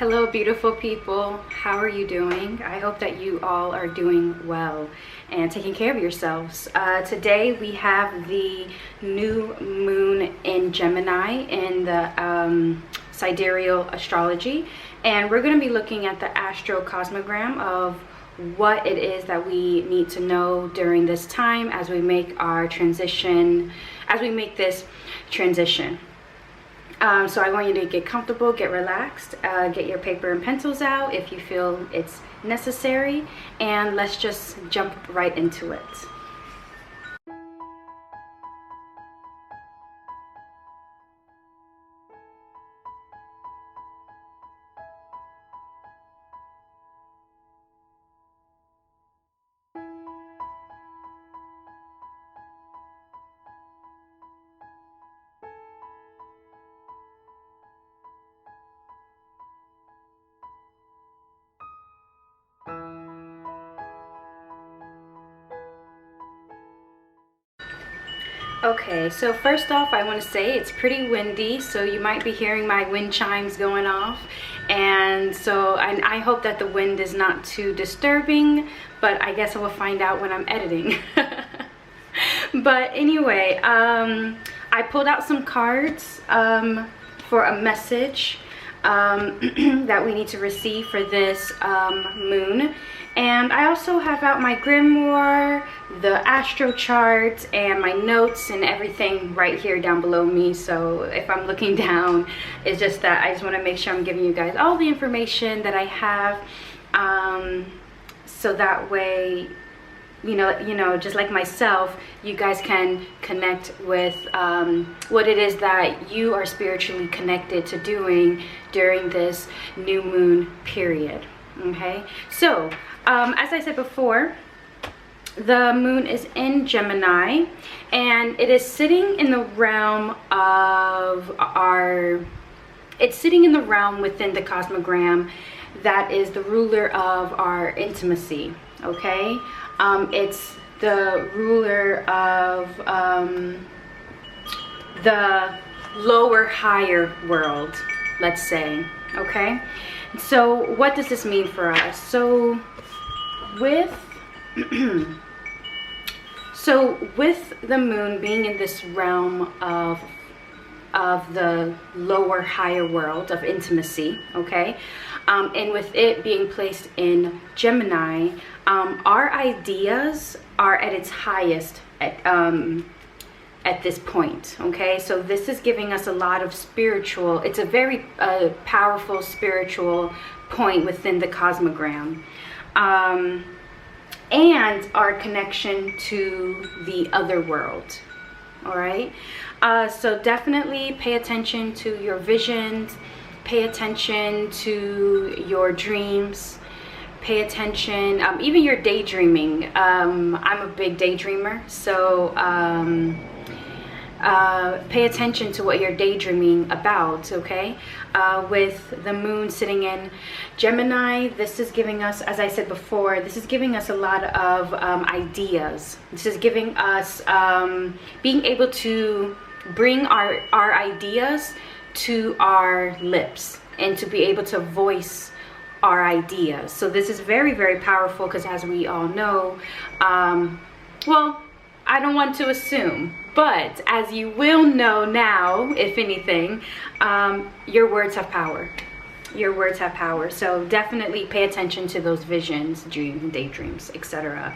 Hello, beautiful people. How are you doing? I hope that you all are doing well and taking care of yourselves. Today we have the new moon in Gemini in the Sidereal Astrology, and we're going to be looking at the Astro Cosmogram of what it is that we need to know during this time as we make our transition, as we make this transition. So I want you to get comfortable, get relaxed, get your paper and pencils out if you feel it's necessary, and let's just jump right into it. Okay, so first off, I want to say it's pretty windy, so you might be hearing my wind chimes going off, and so I hope that the wind is not too disturbing, but I guess I will find out when I'm editing. But anyway, I pulled out some cards for a message that we need to receive for this moon. And I also have out my grimoire, the astro chart, and my notes and everything right here down below me. So if I'm looking down, it's just that I just want to make sure I'm giving you guys all the information that I have, so that way, you know, just like myself, you guys can connect with what it is that you are spiritually connected to doing during this new moon period. Okay, so as I said before, the moon is in Gemini, and it is sitting in the realm of it's sitting in the realm within the cosmogram that is the ruler of our intimacy. Okay, it's the ruler of the lower, higher world, let's say. Okay, so what does this mean for us? So with with the moon being in this realm of the lower, higher world of intimacy, okay, and with it being placed in Gemini, our ideas are at its highest at this point. Okay, so this is giving us a lot of spiritual, it's a very powerful spiritual point within the cosmogram, and our connection to the other world. All right, so definitely pay attention to your visions, pay attention to your dreams, pay attention, even your daydreaming. I'm a big daydreamer, so pay attention to what you're daydreaming about. Okay, with the moon sitting in Gemini, this is giving us, as I said before, this is giving us a lot of ideas. This is giving us being able to bring our ideas to our lips and to be able to voice our ideas. So this is very, very powerful, because as we all know, well, I don't want to assume, but as you will know now, if anything, your words have power. Your words have power. So definitely pay attention to those visions, dreams, daydreams, etc.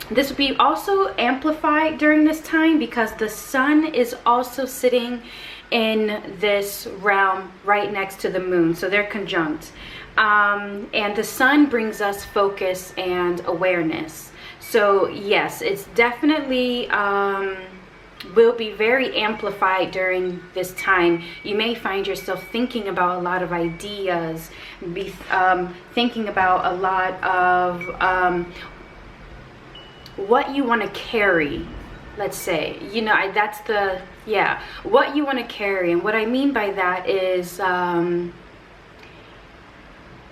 This will be also amplified during this time because the sun is also sitting in this realm right next to the moon, so they're conjunct, and the sun brings us focus and awareness. So yes, it's definitely will be very amplified during this time. You may find yourself thinking about a lot of ideas, thinking about a lot of what you want to carry, let's say, you know, that's the, yeah, what you want to carry. And what I mean by that is,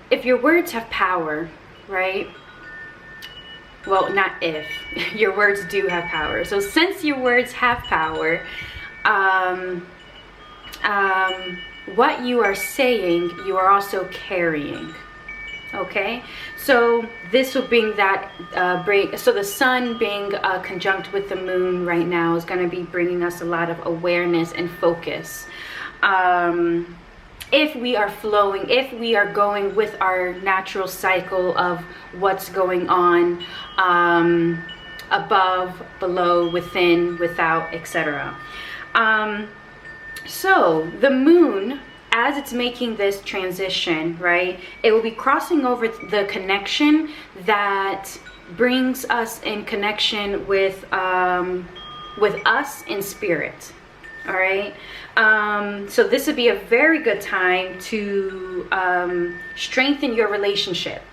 if your words have power, right? Well, not if, your words do have power. So since your words have power, what you are saying, you are also carrying. Okay, so this will bring that so the sun being conjunct with the moon right now is going to be bringing us a lot of awareness and focus. If we are flowing, if we are going with our natural cycle of what's going on, above, below, within, without, etc. So the moon, as it's making this transition, right, it will be crossing over the connection that brings us in connection with us in spirit. All right, so this would be a very good time to strengthen your relationship.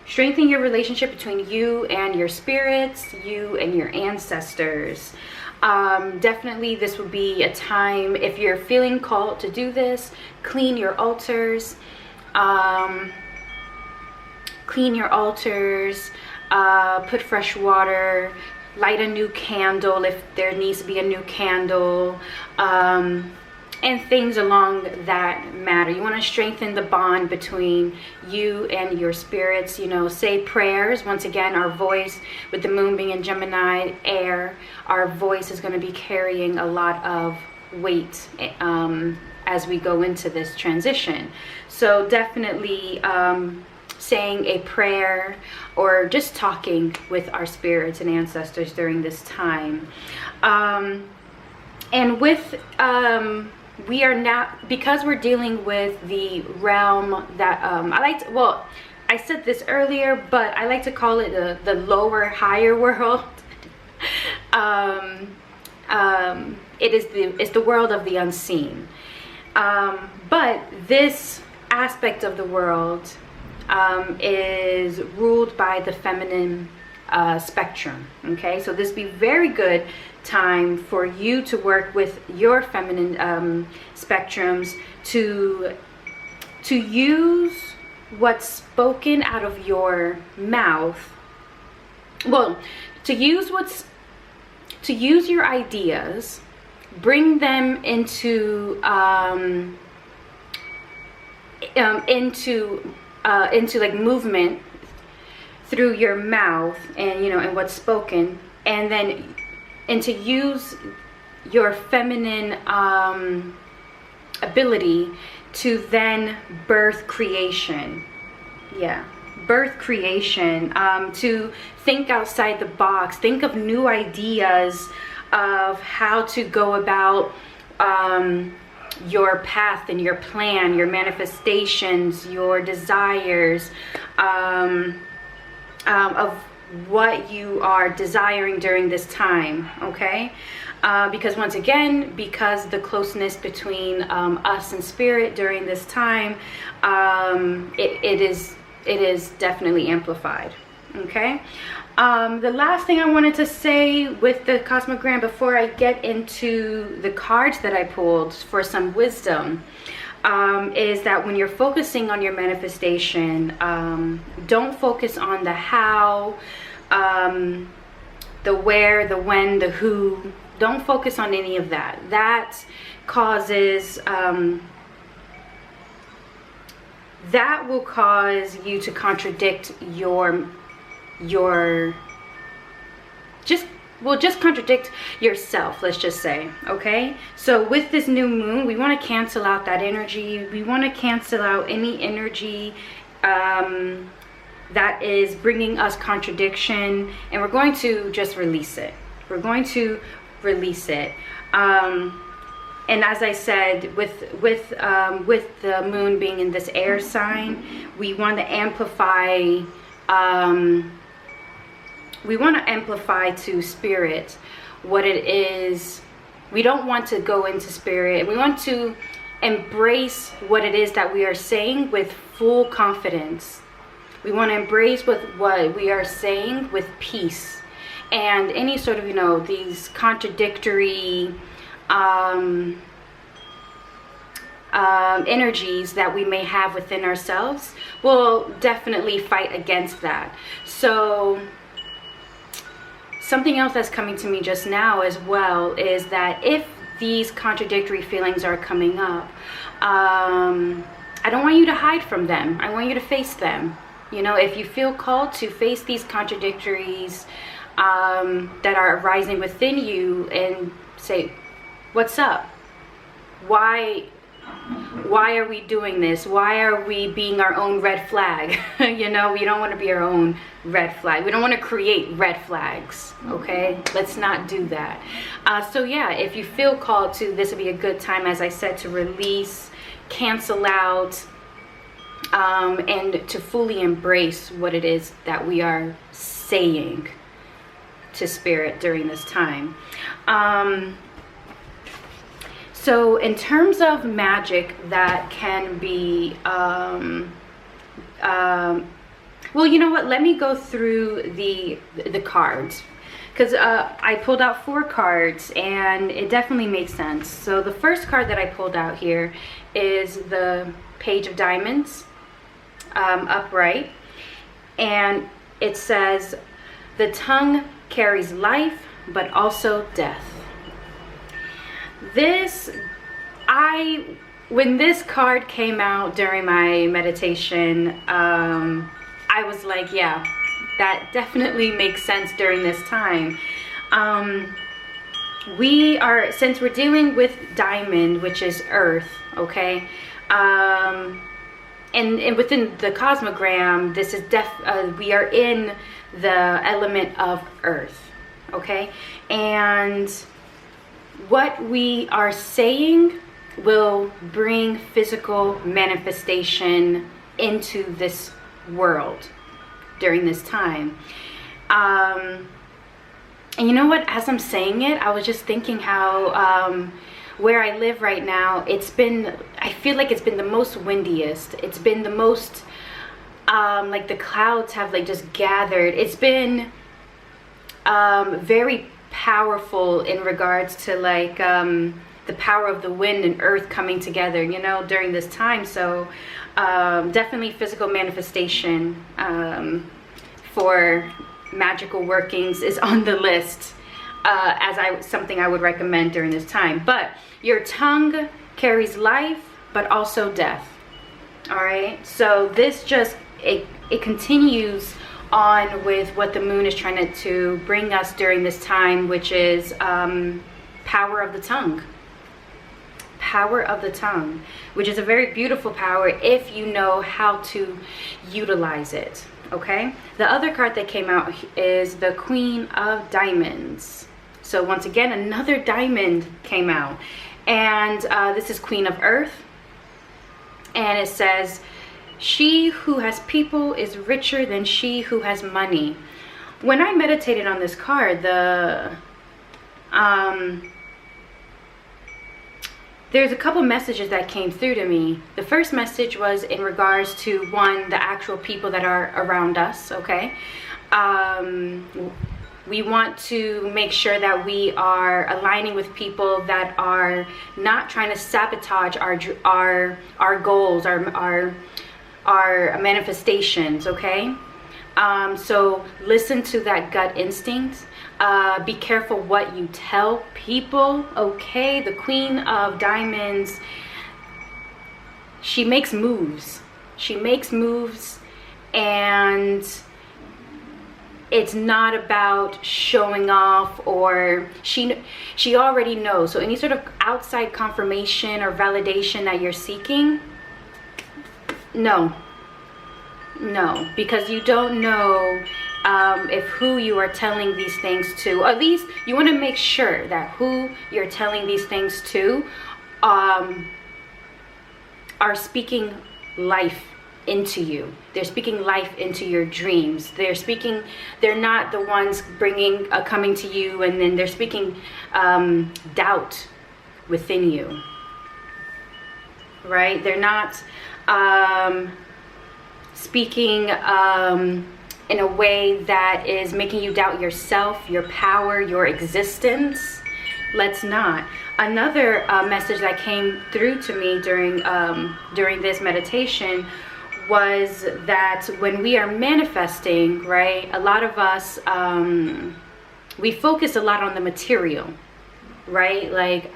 Strengthen your relationship between you and your spirits, you and your ancestors. Definitely this would be a time, if you're feeling called to do this, clean your altars. Clean your altars, put fresh water, light a new candle if there needs to be a new candle, and things along that matter. You want to strengthen the bond between you and your spirits. You know, say prayers. Once again, our voice, with the moon being in Gemini, air, our voice is going to be carrying a lot of weight as we go into this transition. So definitely saying a prayer or just talking with our spirits and ancestors during this time. And with we are now, because we're dealing with the realm that I said this earlier, but I like to call it the lower, higher world. It's the world of the unseen. But this aspect of the world is ruled by the feminine spectrum. Okay, so this be very good time for you to work with your feminine spectrums to use what's spoken out of your mouth. Well, to use your ideas, bring them into like movement through your mouth, and and what's spoken, and to use your feminine ability to then birth creation. Birth creation, to think outside the box, think of new ideas of how to go about your path and your plan, your manifestations, your desires, of what you are desiring during this time. Okay, because once again, because the closeness between us and spirit during this time, it is definitely amplified. Okay, the last thing I wanted to say with the Cosmogram before I get into the cards that I pulled for some wisdom, is that when you're focusing on your manifestation, don't focus on the how, the where, the when, the who. Don't focus on any of that. That causes that will cause you to contradict just contradict yourself, let's just say. Okay, so with this new moon, we want to cancel out that energy. We want to cancel out any energy that is bringing us contradiction, and we're going to just release it. We're going to release it. And as I said, with the moon being in this air sign, we want to amplify. We want to amplify to spirit what it is. We don't want to go into spirit. We want to embrace what it is that we are saying with full confidence. We want to embrace with what we are saying with peace, and any sort of these contradictory energies that we may have within ourselves. Will definitely fight against that. So something else that's coming to me just now as well is that if these contradictory feelings are coming up, I don't want you to hide from them. I want you to face them. You know, if you feel called to face these contradictories that are arising within you, and say, what's up? Why are we doing this? Why are we being our own red flag? You know, we don't want to be our own red flag. We don't want to create red flags, okay? Let's not do that. So yeah, if you feel called to, this would be a good time, as I said, to release, cancel out, and to fully embrace what it is that we are saying to spirit during this time. So in terms of magic that can be, well, you know what? Let me go through the cards, because I pulled out 4 cards and it definitely makes sense. So the first card that I pulled out here is the Page of Diamonds, upright, and it says, the tongue carries life, but also death. When this card came out during my meditation, I was like, yeah, that definitely makes sense during this time. Since we're dealing with diamond, which is earth, okay, and within the cosmogram, this is we are in the element of earth, okay, and what we are saying will bring physical manifestation into this world during this time. And you know what, as I'm saying it, I was just thinking how where I live right now, I feel like it's been the most windiest. It's been the most like the clouds have like just gathered. It's been very powerful in regards to like the power of the wind and earth coming together, you know, during this time. So definitely physical manifestation for magical workings is on the list as something I would recommend during this time. But your tongue carries life, but also death. All right, so this just it continues on with what the moon is trying to bring us during this time, which is power of the tongue. Power of the tongue, which is a very beautiful power if you know how to utilize it, okay? The other card that came out is the Queen of Diamonds. So once again, another diamond came out, and this is Queen of Earth, and it says, she who has people is richer than she who has money. When I meditated on this card, there's a couple messages that came through to me. The first message was in regards to, one, the actual people that are around us, okay? We want to make sure that we are aligning with people that are not trying to sabotage our goals, our manifestations, okay? So listen to that gut instinct. Be careful what you tell people, okay? The Queen of Diamonds, she makes moves. She makes moves, and it's not about showing off, or she already knows. So any sort of outside confirmation or validation that you're seeking, no, because you don't know if who you are telling these things to, or at least you want to make sure that who you're telling these things to are speaking life into you. They're speaking life into your dreams. They're not the ones coming to you and then they're speaking doubt within you, right? They're not speaking in a way that is making you doubt yourself, your power, your existence. Let's not. Another message that came through to me during this meditation was that when we are manifesting, right, a lot of us, we focus a lot on the material, right? Like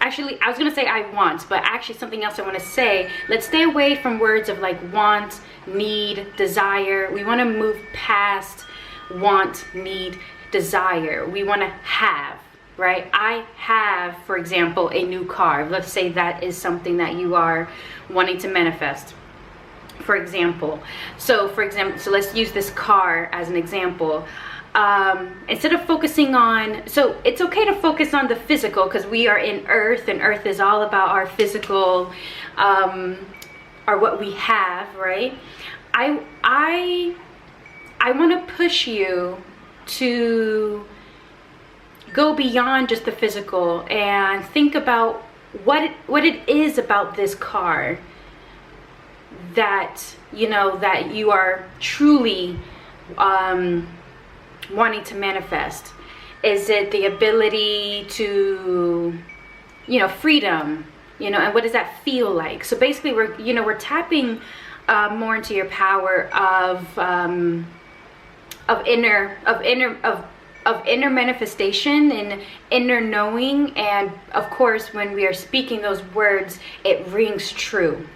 actually, I was gonna say I want, but actually something else I want to say. Let's stay away from words of like want, need, desire. We want to move past want, need, desire. We want to have, right? I have, for example, a new car. Let's say that is something that you are wanting to manifest, for example. So let's use this car as an example. Instead of focusing on, so it's okay to focus on the physical, because we are in earth, and earth is all about our physical, or what we have, right? I want to push you to go beyond just the physical and think about what it is about this car that, you know, that you are truly wanting to manifest. Is it the ability to, you know, freedom, you know, and what does that feel like? So basically we're tapping more into your power of inner manifestation and inner knowing. And of course, when we are speaking those words, it rings true.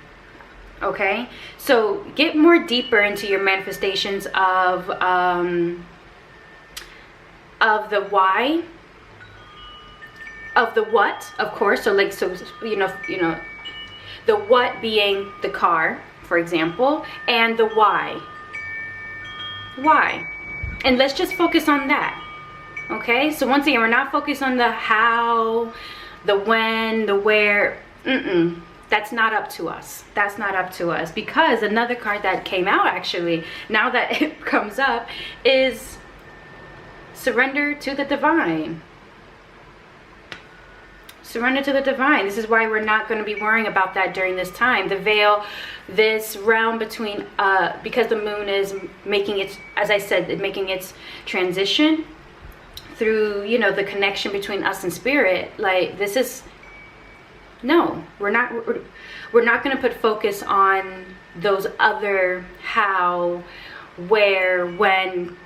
Okay, so get more deeper into your manifestations of the why, of the what, of course. So like, so you know, the what being the car, for example, and the why. And let's just focus on that. Okay, so once again, we're not focused on the how, the when, the where. That's not up to us. That's not up to us. Because another card that came out, actually, now that it comes up, is surrender to the divine. Surrender to the divine. This is why we're not going to be worrying about that during this time. The veil, this realm between, because the moon is making its, as I said, making its transition through, you know, the connection between us and spirit. Like, this is, no, we're not going to put focus on those other how, where, when.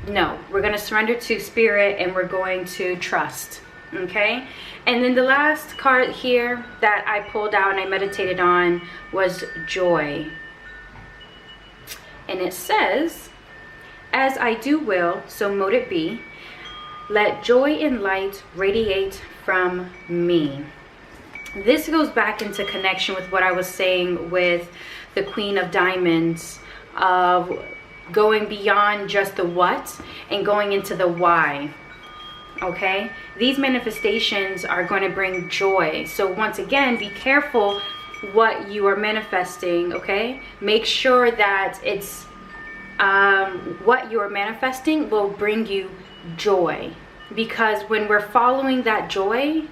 No, we're going to surrender to spirit, and we're going to trust. Okay, and then the last card here that I pulled out and I meditated on was joy. And it says, as I do will, so mote it be. Let joy and light radiate from me. This goes back into connection with what I was saying with the Queen of Diamonds, of going beyond just the what and going into the why. Okay, these manifestations are going to bring joy. So once again, be careful what you are manifesting. Okay, make sure that it's what you are manifesting will bring you joy, because when we're following that joy,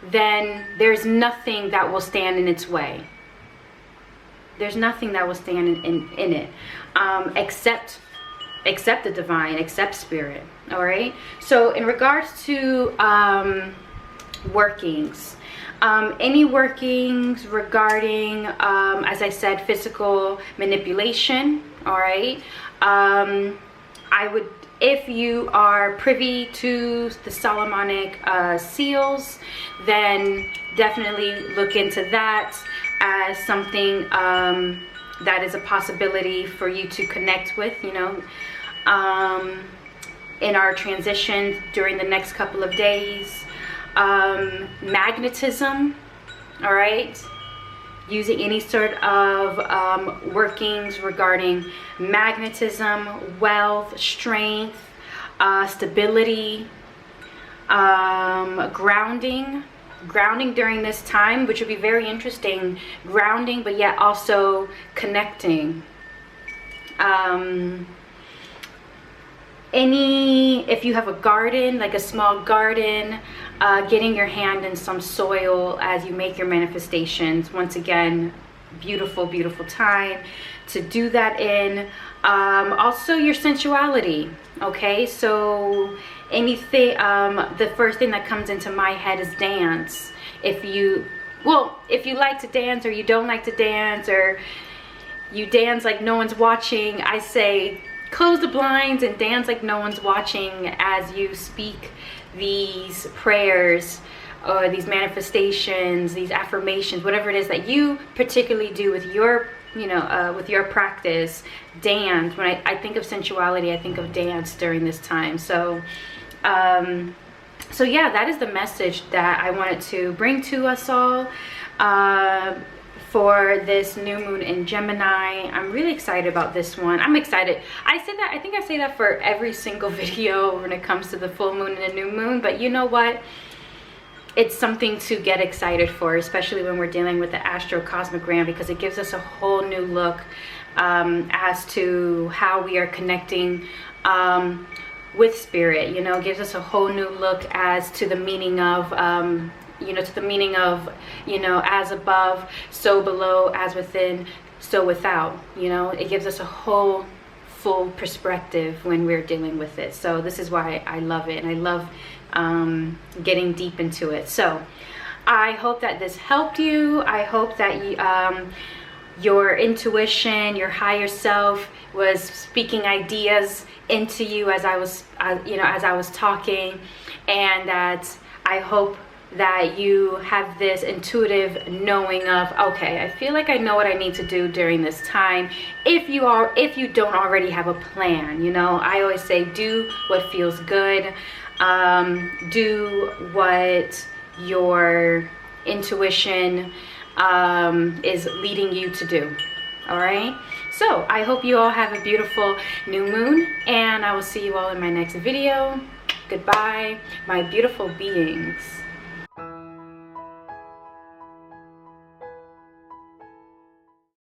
then there's nothing that will stand in its way. There's nothing that will stand in it, except the divine, except spirit. All right, so in regards to workings, any workings regarding, as I said, physical manipulation, all right, I would, if you are privy to the Solomonic seals, then definitely look into that as something that is a possibility for you to connect with, you know, in our transition during the next couple of days. Magnetism, all right, using any sort of workings regarding magnetism, wealth, strength, stability, grounding during this time, which would be very interesting. Grounding, but yet also connecting. If you have a garden, like a small garden, getting your hand in some soil as you make your manifestations. Once again, beautiful, beautiful time to do that in. Also your sensuality. Okay, so anything, the first thing that comes into my head is dance. If you like to dance, or you don't like to dance, or you dance like no one's watching, I say close the blinds and dance like no one's watching as you speak these prayers or these manifestations, these affirmations, whatever it is that you particularly do with your, with your practice. Dance. When I think of sensuality, I think of dance during this time. So so yeah, that is the message that I wanted to bring to us all for this new moon in Gemini. I'm really excited about this one. I'm excited. I think I say that for every single video when it comes to the full moon and the new moon, but you know what? It's something to get excited for, especially when we're dealing with the Astro Cosmogram, because it gives us a whole new look as to how we are connecting with spirit. It gives us a whole new look as to the meaning of as above, so below, as within, so without. It gives us a whole full perspective when we're dealing with it. So this is why I love it, and I love getting deep into it. So I hope that this helped you. I hope that your intuition, your higher self was speaking ideas into you as I was talking, and that I hope that you have this intuitive knowing of, okay, I feel like I know what I need to do during this time. If you don't already have a plan, I always say, do what feels good. Do what your intuition is leading you to do. All right, so I hope you all have a beautiful new moon, and I will see you all in my next video. Goodbye, my beautiful beings.